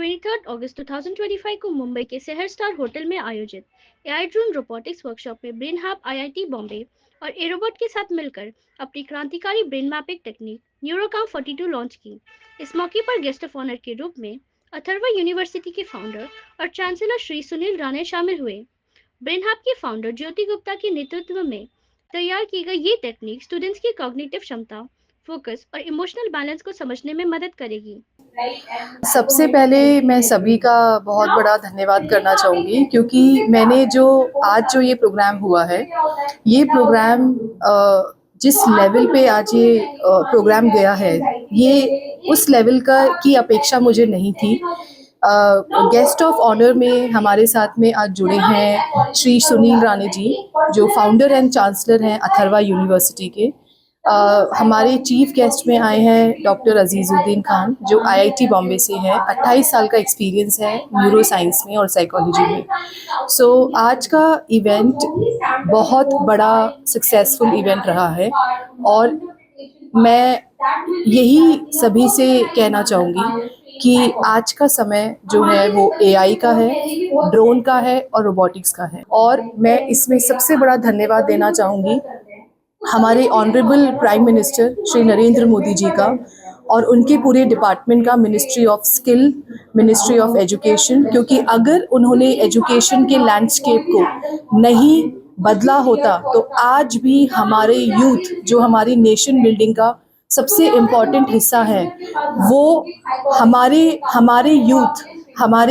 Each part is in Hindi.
23 अगस्त 2025 को मुंबई के शहर स्टार होटल में आयोजित एआई ड्रोन रोबोटिक्स वर्कशॉप में ब्रेन हब आईआईटी बॉम्बे और एरोबॉट के साथ मिलकर अपनी क्रांतिकारी ब्रेन मैपिंग टेक्निक न्यूरोकाम 42 लॉन्च की। इस मौके पर गेस्ट ऑफ ऑनर के रूप में अथर्वा यूनिवर्सिटी के फाउंडर और चांसलर श्री सुनील राणे शामिल हुए। ब्रेन हब के फाउंडर ज्योति गुप्ता के नेतृत्व में तैयार की गई ये टेक्निक स्टूडेंट्स की कॉग्निटिव क्षमता, फोकस और इमोशनल बैलेंस को समझने में मदद करेगी। सबसे पहले मैं सभी का बहुत बड़ा धन्यवाद करना चाहूँगी, क्योंकि मैंने आज जो ये प्रोग्राम हुआ है, ये प्रोग्राम जिस लेवल पे आज ये प्रोग्राम गया है, ये उस लेवल की अपेक्षा मुझे नहीं थी। गेस्ट ऑफ ऑनर में हमारे साथ में आज जुड़े हैं श्री सुनील राणे जी, जो फाउंडर एंड चांसलर हैं अथर्वा यूनिवर्सिटी के। हमारे चीफ गेस्ट में आए हैं डॉक्टर अजीजुद्दीन खान, जो आईआईटी बॉम्बे से हैं। 28 साल का एक्सपीरियंस है न्यूरो साइंस में और साइकोलॉजी में। आज का इवेंट बहुत बड़ा सक्सेसफुल इवेंट रहा है और मैं यही सभी से कहना चाहूँगी कि आज का समय जो है वो एआई का है, ड्रोन का है और रोबोटिक्स का है। और मैं इसमें सबसे बड़ा धन्यवाद देना चाहूँगी हमारे honourable prime minister Shri Narendra Modi ji का और उनके पूरे डिपार्टमेंट का, ministry of skill, ministry of education, क्योंकि अगर उन्होंने एजुकेशन के लैंडस्केप को नहीं बदला होता तो आज भी हमारे यूथ, जो हमारी नेशन बिल्डिंग का सबसे इम्पॉर्टेंट हिस्सा है, वो हमारे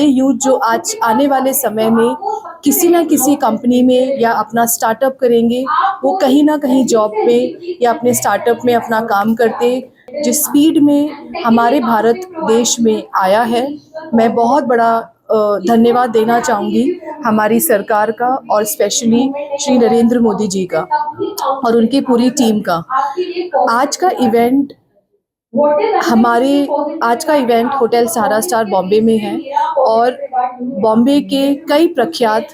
यूथ जो आज आने वाले समय में किसी ना किसी कंपनी में या अपना स्टार्टअप करेंगे, वो कहीं ना कहीं जॉब पे या अपने स्टार्टअप में अपना काम करते। जिस स्पीड में हमारे भारत देश में आया है, मैं बहुत बड़ा धन्यवाद देना चाहूँगी हमारी सरकार का और स्पेशली श्री नरेंद्र मोदी जी का और उनकी पूरी टीम का। आज का इवेंट होटल सारा स्टार बॉम्बे में है और बॉम्बे के कई प्रख्यात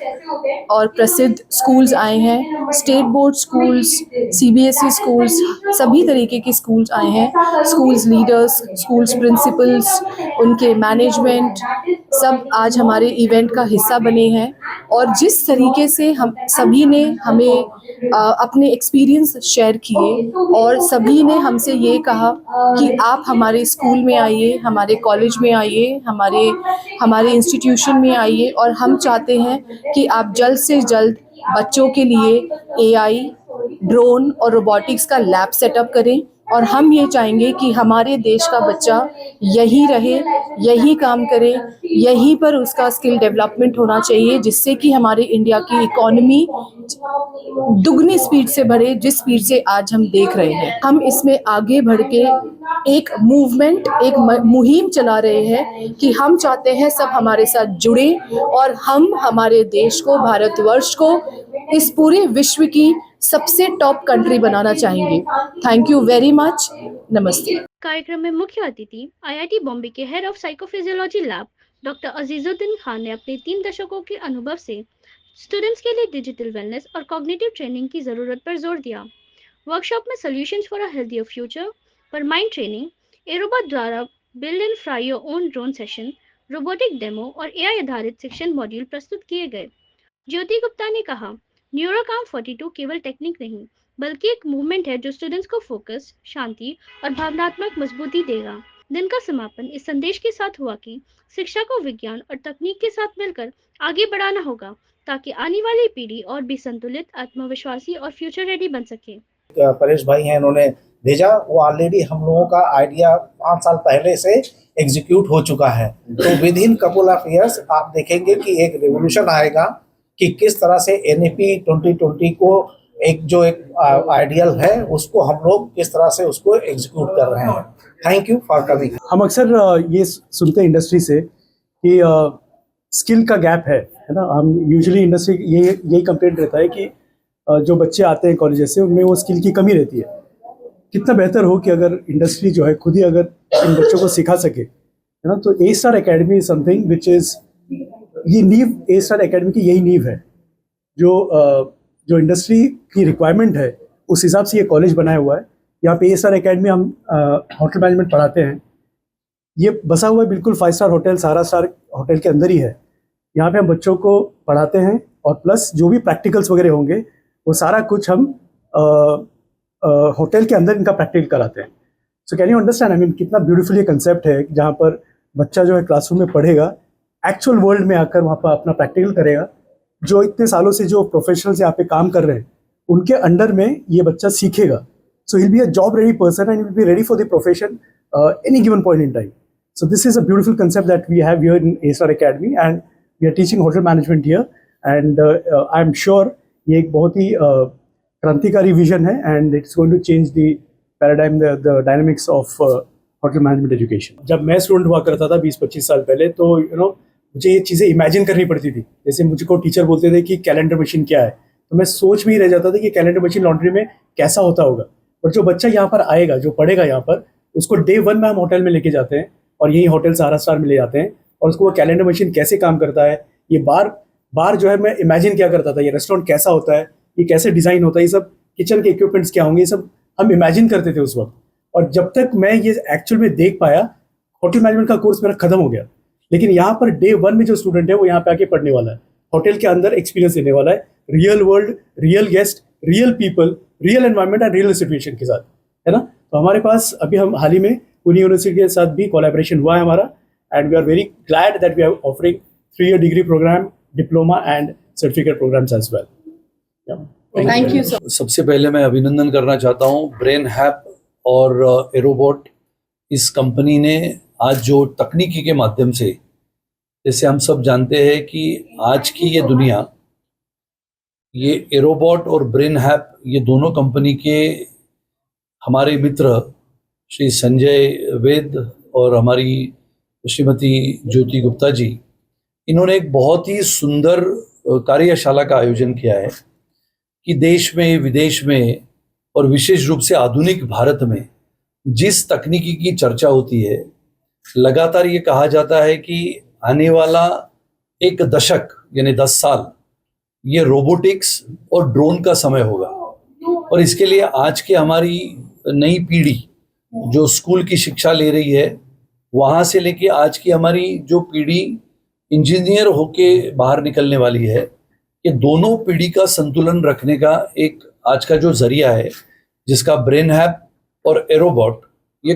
और प्रसिद्ध स्कूल्स आए हैं। State board schools, CBSE schools, सभी तरीके के स्कूल्स आए हैं। स्कूल्स लीडर्स, स्कूल्स प्रिंसिपल्स, उनके मैनेजमेंट सब आज हमारे इवेंट का हिस्सा बने हैं। और जिस तरीके से हम सभी ने हमें अपने एक्सपीरियंस शेयर किए और सभी ने हमसे ये कहा कि आप हमारे स्कूल में आइए, हमारे कॉलेज में आइए, हमारे इंस्टीट्यूशन में आइए और हम चाहते हैं कि आप जल्द से जल्द बच्चों के लिए एआई, ड्रोन और रोबोटिक्स का लैब सेटअप करें। और हम ये चाहेंगे कि हमारे देश का बच्चा यही रहे, यही काम करे, यहीं पर उसका स्किल डेवलपमेंट होना चाहिए, जिससे कि हमारे इंडिया की इकोनॉमी दुगनी स्पीड से बढ़े, जिस स्पीड से आज हम देख रहे हैं। हम इसमें आगे बढ़ के एक मूवमेंट, एक मुहिम चला रहे हैं कि हम चाहते हैं सब हमारे साथ जुड़े और हम हमारे देश को, भारतवर्ष को इस पूरे विश्व की सबसे टॉप कंट्री बनाना चाहेंगे। Thank you very much. नमस्ते। कार्यक्रम में मुख्य अतिथि आईआईटी बॉम्बे के head of psychophysiology lab doctor Azizuddin Khan ने अपने 3 दशकों के अनुभव से स्टूडेंट्स के लिए डिजिटल वेलनेस और कॉग्निटिव ट्रेनिंग की जरूरत पर जोर दिया। वर्कशॉप में solutions for a healthier future पर माइंड ट्रेनिंग, एरोबॉट द्वारा build and fly your own drone session, robotic demo और एआई आधारित शिक्षण मॉड्यूल प्रस्तुत किए गए। ज्योति गुप्ता ने कहा, न्यूरोकाम 42 केवल टेक्निक नहीं बल्कि एक मूवमेंट है जो स्टूडेंट्स को फोकस, शांति और भावनात्मक मजबूती देगा। दिन का समापन इस संदेश के साथ हुआ कि शिक्षा को विज्ञान और तकनीक के साथ मिलकर आगे बढ़ाना होगा ताकि आने वाली पीढ़ी और भी संतुलित, आत्मविश्वासी और फ्यूचर रेडी बन सके। परेश भाई हैं, इन्होंने भेजा, वो ऑलरेडी हम लोगों का आइडिया 5 साल पहले से एग्जीक्यूट हो चुका है। तो with in couple of years आप देखेंगे कि एक रेवोल्यूशन आएगा कि किस तरह से एनईपी 2020 को एक आइडियल है उसको हम लोग किस तरह से उसको एग्जीक्यूट कर रहे हैं। Thank you for coming. हम अक्सर ये सुनते हैं इंडस्ट्री से कि स्किल का गैप है ना। हम यूजुअली इंडस्ट्री यही कंप्लेंट रहता है कि जो बच्चे आते हैं कॉलेज से उनमें वो स्किल की कमी रहती है। कितना बेहतर हो कि अगर इंडस्ट्री जो है खुद ही अगर इन बच्चों को सिखा सके, है ना। तो A star academy is something which is, ये नींव, ए स्टार एकेडमी की यही नींव है जो इंडस्ट्री की रिक्वायरमेंट है उस हिसाब से ये कॉलेज बनाया हुआ है। यहाँ पे ए स्टार एकेडमी हम होटल मैनेजमेंट पढ़ाते हैं, ये बसा हुआ बिल्कुल 5 स्टार होटल, सारा स्टार होटल के अंदर ही है। यहाँ पे हम बच्चों को पढ़ाते हैं और प्लस जो भी प्रैक्टिकल्स वगैरह होंगे वो सारा कुछ हम होटल के अंदर इनका प्रैक्टिकल कराते हैं। So can you understand, I mean कितना ब्यूटीफुल ये कंसेप्ट है, जहाँ पर बच्चा जो है क्लासरूम में पढ़ेगा, एक्चुअल वर्ल्ड में आकर वहाँ पर अपना प्रैक्टिकल करेगा। जो इतने सालों से जो प्रोफेशनल्स यहाँ पे काम कर रहे हैं उनके अंडर में ये बच्चा सीखेगा। सो he'll be a job ready person and he will be ready for the profession any given point in time. So this is a beautiful concept that we have here in A-Star Academy and we are teaching hotel management here and I am sure ये एक बहुत ही क्रांतिकारी विजन है and it's going to change the paradigm, the dynamics of hotel management education. जब मैं स्टूडेंट हुआ करता था 20-25 साल पहले, तो मुझे ये चीज़ें इमेजिन करनी पड़ती थी। जैसे मुझको टीचर बोलते थे कि कैलेंडर मशीन क्या है, तो मैं सोच में ही रह जाता था कि कैलेंडर मशीन लॉन्ड्री में कैसा होता होगा। और जो बच्चा यहाँ पर आएगा, जो पढ़ेगा यहाँ पर, उसको डे 1 में हम होटल में लेके जाते हैं और यही होटल सारा स्टार में ले जाते हैं और उसको वो कैलेंडर मशीन कैसे काम करता है, ये बार जो है मैं इमेजिन क्या करता था, ये रेस्टोरेंट कैसा होता है, ये कैसे डिज़ाइन होता है, ये सब किचन के इक्विपमेंट्स क्या होंगे, ये सब हम इमेजिन करते थे उस वक्त। और जब तक मैं ये एक्चुअल में देख पाया, होटल मैनेजमेंट का कोर्स मेरा खत्म हो गया। लेकिन यहाँ पर डे 1 में जो स्टूडेंट है वो यहाँ पे आके पढ़ने वाला है, होटल के अंदर एक्सपीरियंस लेने वाला है, real world, real guest, real people, real environment and real situation के साथ, है ना। तो हमारे पास अभी हम हाल ही में पुणे यूनिवर्सिटी के साथ भी कोलैबोरेशन हुआ है हमारा and we are very glad that we are offering 3-year degree program, diploma and certificate programs as well. Thank you sir. सबसे पहले मैं अभिनंदन करना चाहता हूँ ब्रेनहैप और एरोबॉट, इस कंपनी ने आज जो तकनीकी के माध्यम से, जैसे हम सब जानते हैं कि आज की ये दुनिया, ये एरोबॉट और ब्रेनहैप, ये दोनों कंपनी के हमारे मित्र श्री संजय वेद और हमारी श्रीमती ज्योति गुप्ता जी, इन्होंने एक बहुत ही सुंदर कार्यशाला का आयोजन किया है कि देश में, विदेश में और विशेष रूप से आधुनिक भारत में जिस तकनीकी की चर्चा होती है, लगातार ये कहा जाता है कि आने वाला एक दशक यानी 10 साल ये रोबोटिक्स और ड्रोन का समय होगा। और इसके लिए आज के हमारी नई पीढ़ी जो स्कूल की शिक्षा ले रही है, वहाँ से लेके आज की हमारी जो पीढ़ी इंजीनियर होके बाहर निकलने वाली है, ये दोनों पीढ़ी का संतुलन रखने का एक आज का जो जरिया है, जिसका ब्रेनहैप और एरोबॉट, ये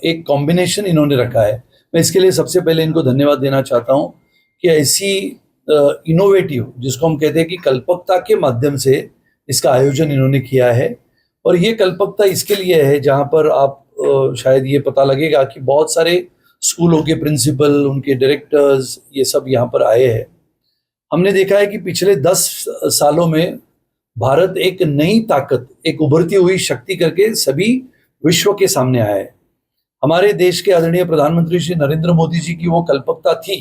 एक कॉम्बिनेशन इन्होंने रखा है। मैं इसके लिए सबसे पहले इनको धन्यवाद देना चाहता हूँ कि ऐसी इनोवेटिव, जिसको हम कहते हैं कि कल्पकता के माध्यम से इसका आयोजन इन्होंने किया है। और ये कल्पकता इसके लिए है जहाँ पर आप शायद ये पता लगेगा कि बहुत सारे स्कूलों के प्रिंसिपल, उनके डायरेक्टर्स, ये सब यहाँ पर आए हैं। हमने देखा है कि पिछले 10 सालों में भारत एक नई ताकत, एक उभरती हुई शक्ति करके सभी विश्व के सामने आया है। हमारे देश के आदरणीय प्रधानमंत्री श्री नरेंद्र मोदी जी की वो कल्पकता थी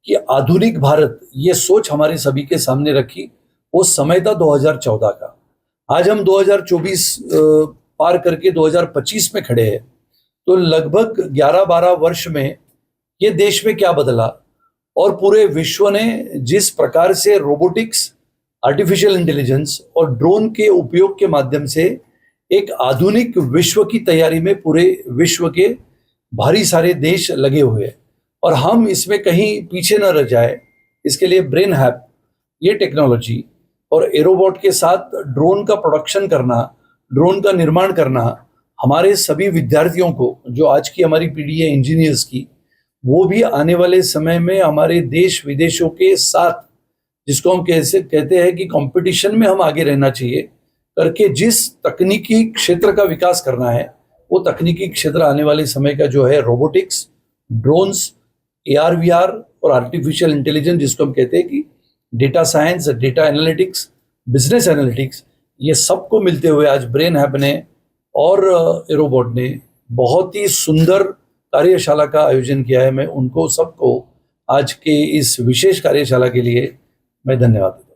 कि आधुनिक भारत, ये सोच हमारे सभी के सामने रखी। वो समय था 2014 का। आज हम 2024 पार करके 2025 में खड़े हैं। तो लगभग 11-12 वर्ष में ये देश में क्या बदला और पूरे विश्व ने जिस प्रकार से रोबोटिक्स, आर्टिफिशियल इंटेलिजेंस और ड्रोन के उपयोग के माध्यम से एक आधुनिक विश्व की तैयारी में पूरे विश्व के भारी सारे देश लगे हुए हैं, और हम इसमें कहीं पीछे न रह जाए, इसके लिए ब्रेनहैप, ये टेक्नोलॉजी और एरोबॉट के साथ ड्रोन का प्रोडक्शन करना, ड्रोन का निर्माण करना, हमारे सभी विद्यार्थियों को, जो आज की हमारी पीढ़ी है इंजीनियर्स की, वो भी आने वाले समय में हमारे देश विदेशों के साथ, जिसको हम कैसे कहते हैं कि कंपटीशन में हम आगे रहना चाहिए करके जिस तकनीकी क्षेत्र का विकास करना है, वो तकनीकी क्षेत्र आने वाले समय का जो है रोबोटिक्स, ड्रोन्स, AR VR और आर्टिफिशियल इंटेलिजेंस, जिसको हम कहते हैं कि data science, data analytics, business analytics, ये सबको मिलते हुए आज ब्रेनहैप ने और एरोबॉट ने बहुत ही सुंदर कार्यशाला का आयोजन किया है। मैं उनको सबको आज के इस विशेष कार्यशाला के लिए मैं धन्यवाद देता हूं।